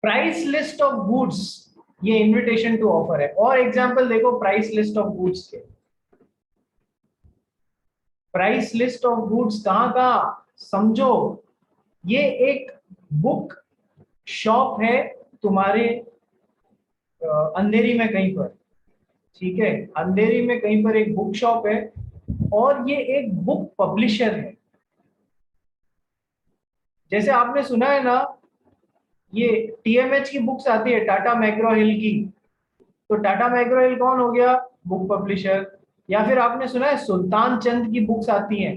Price list of goods, ये invitation to offer है। और एग्जांपल देखो प्राइस लिस्ट ऑफ गुड्स के, प्राइस लिस्ट ऑफ गुड्स कहां कहां समझो, ये एक बुक शॉप है तुम्हारे अंधेरी में कहीं पर, ठीक है, अंधेरी में कहीं पर एक बुक शॉप है और ये एक बुक पब्लिशर है। जैसे आपने सुना है ना, ये टीएमएच की बुक्स आती है, टाटा मैग्रो हिल की, तो टाटा मैग्रो हिल कौन हो गया, बुक पब्लिशर। या फिर आपने सुना है सुल्तान चंद की बुक्स आती हैं,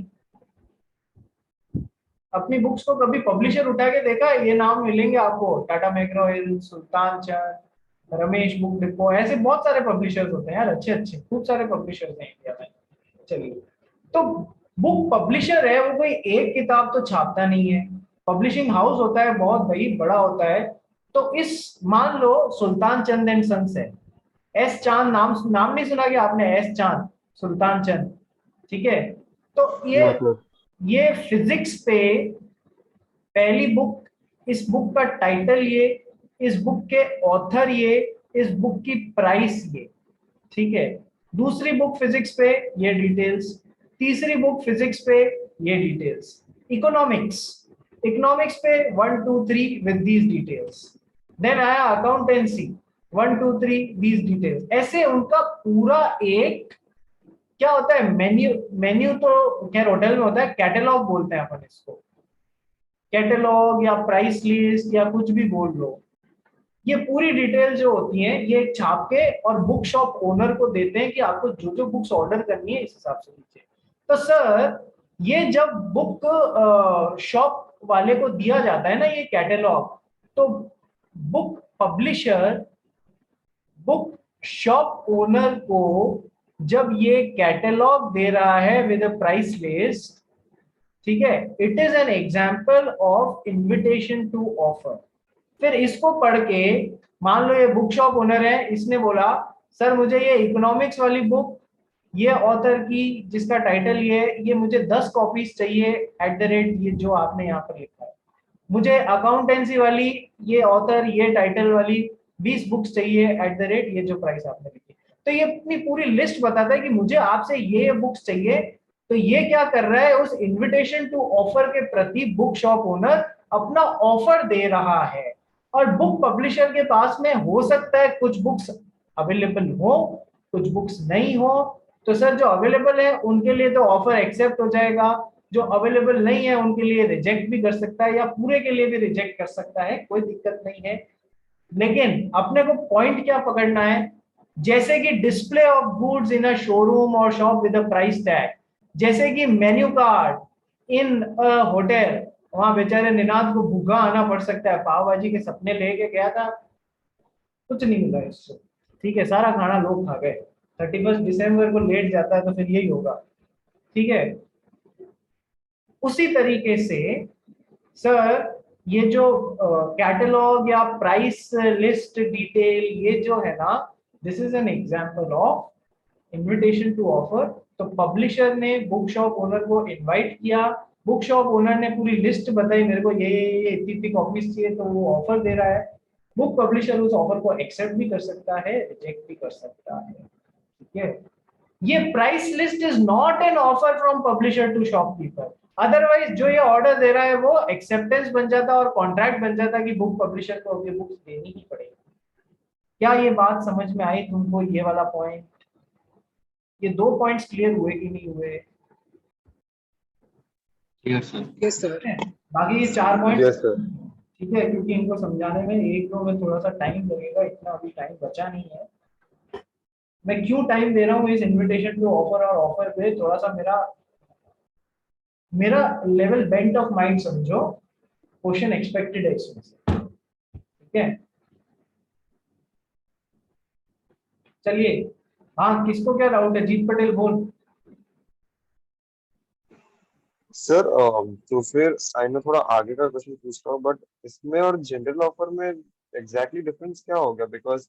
अपनी बुक्स को कभी पब्लिशर उठा के देखा, ये नाम मिलेंगे आपको, टाटा मैग्रो हिल, सुल्तान चंद, रमेश बुक डिपो, ऐसे बहुत सारे पब्लिशर्स होते हैं यार, अच्छे अच्छे खूब सारे पब्लिशर्स हैं इंडिया में। चलिए, तो बुक पब्लिशर है वो कोई एक किताब तो छापता नहीं है, पब्लिशिंग हाउस होता है, बहुत बड़ी बड़ा होता है। तो इस मान लो सुल्तान चंद एंड सन्स है, एस चांद, नाम नाम नहीं सुना कि आपने, एस चांद, सुल्तान चंद, ठीक है। तो ये फिजिक्स पे पहली बुक, इस बुक का टाइटल ये, इस बुक के ऑथर ये, इस बुक की प्राइस ये, ठीक है। दूसरी बुक फिजिक्स पे ये डिटेल्स, तीसरी बुक फिजिक्स पे ये डिटेल्स। इकोनॉमिक्स, इकोनॉमिक्स पे 1 2 3 विद दीज डिटेल्स। देन आया अकाउंटेंसी, 1 2 3 दीज डिटेल्स। ऐसे उनका पूरा एक क्या होता है, मेन्यू, मेन्यू तो खैर होटल में होता है, कैटलॉग बोलते हैं अपन इसको, कैटलॉग या प्राइस लिस्ट या कुछ भी बोल लो। ये पूरी डिटेल जो होती है ये छाप के और बुक शॉप ओनर को देते हैं कि आपको जो जो बुक्स ऑर्डर करनी है इस हिसाब से दीजिए। तो सर ये जब बुक शॉप वाले को दिया जाता है ना ये कैटलॉग, तो book publisher book shop owner को जब ये कैटलॉग दे रहा है विद अ प्राइस लिस्ट, ठीक है, it is an example of invitation to offer. फिर इसको पढ़ के मान लो ये बुक शॉप ओनर है, इसने बोला सर मुझे ये इकोनॉमिक्स वाली बुक, ये ऑथर की जिसका टाइटल ये मुझे 10 कॉपीज चाहिए एट द रेट ये जो आपने यहाँ पर लिखा है। मुझे अकाउंटेंसी वाली, ये ऑथर ये टाइटल वाली 20 बुक्स चाहिए एट द रेट ये जो प्राइस आपने लिखी। तो ये अपनी पूरी लिस्ट बताता है कि मुझे आपसे ये बुक्स चाहिए। तो ये क्या कर रहा है, उस इनविटेशन टू ऑफर के प्रति बुक शॉप ओनर अपना ऑफर दे रहा है। और बुक पब्लिशर के पास में हो सकता है कुछ बुक्स अवेलेबल हो, कुछ बुक्स नहीं हो। तो सर जो अवेलेबल है उनके लिए तो ऑफर एक्सेप्ट हो जाएगा, जो अवेलेबल नहीं है उनके लिए रिजेक्ट भी कर सकता है या पूरे के लिए भी रिजेक्ट कर सकता है, कोई दिक्कत नहीं है। लेकिन अपने को पॉइंट क्या पकड़ना है, जैसे कि display of goods in a showroom और shop with a price tag, जैसे कि menu card in a hotel, वहां बेचारे निनाद को भूखा आना पड़ सकता है, पाव भाजी के सपने लेके गया था, कुछ नहीं मिला इससे, ठीक है, सारा खाना लोग खा गए। 31 दिसंबर को लेट जाता है तो फिर यही होगा, ठीक है। उसी तरीके से सर ये जो कैटलॉग या प्राइस लिस्ट डिटेल ये जो है ना, this is an example of invitation to offer. तो पब्लिशर ने बुक शॉप ओनर को इनवाइट किया, बुक शॉप ओनर ने पूरी लिस्ट बताई, मेरे को ये इतनी कॉपीज चाहिए, तो वो ऑफर दे रहा है। बुक पब्लिशर उस ऑफर को एक्सेप्ट भी कर सकता है, रिजेक्ट भी कर सकता है, ठीक है। ये price list is not an offer from publisher to shopkeeper. Otherwise जो ये ऑर्डर दे रहा है वो एक्सेप्टेंस बन जाता और कॉन्ट्रैक्ट बन जाता कि बुक पब्लिशर को अभी बुक्स देनी ही पड़ेगी। क्या ये बात समझ में आई तुमको, ये वाला पॉइंट, ये 2 पॉइंट्स क्लियर हुए कि नहीं हुए? Yes sir. बाकी ये 4 पॉइंट्स, यस सर। ठीक है, क्योंकि इनको समझाने में एक दो में थोड़ा सा टाइम लगेगा, इतना अभी टाइम बचा नहीं है। मैं क्यों टाइम दे रहा हूँ इस इनविटेशन टू ऑफर और ऑफर पे, थोड़ा सा मेरा मेरा लेवल बेंट ऑफ माइंड समझो, क्वेश्चन एक्सपेक्टेड है इसमें से, ठीक है। चलिए, हाँ किसको क्या डाउट है, जीत पटेल बोल। सर तो फिर मैं थोड़ा आगे का क्वेश्चन पूछता हूँ, बट इसमें और जनरल ऑफर में एग्जैक्टली डिफरेंस क्या होगा? बिकॉज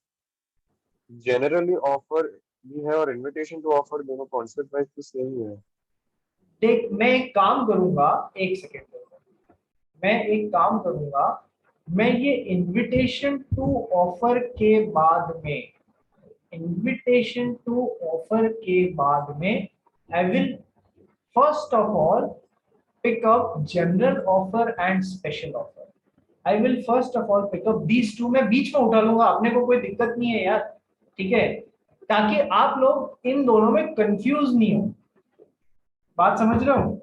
जनरली ऑफर भी है और इनविटेशन टू ऑफर, दोनों कॉन्सेप्ट वाइज तो सेम ही है। देख मैं एक काम करूंगा, एक सेकेंड, मैं एक काम करूंगा, मैं ये इनविटेशन टू ऑफर के बाद में, इनविटेशन टू ऑफर के बाद में I will first of all pick up general offer and special offer. I will first of all pick up these two. मैं बीच में उठा लूंगा, अपने को कोई दिक्कत नहीं है यार, ठीक है, ताकि आप लोग इन दोनों में कंफ्यूज नहीं हो। बात समझ रहे हो?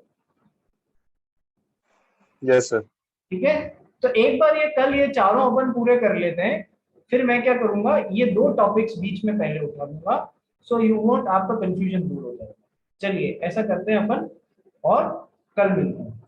Yes sir. ठीक है, तो एक बार ये कल ये चारों अपन पूरे कर लेते हैं, फिर मैं क्या करूंगा, ये दो टॉपिक्स बीच में पहले उठा लूंगा, सो यू वोंट, आपका कंफ्यूजन दूर हो जाएगा। चलिए ऐसा करते हैं अपन, और कल मिलते हैं।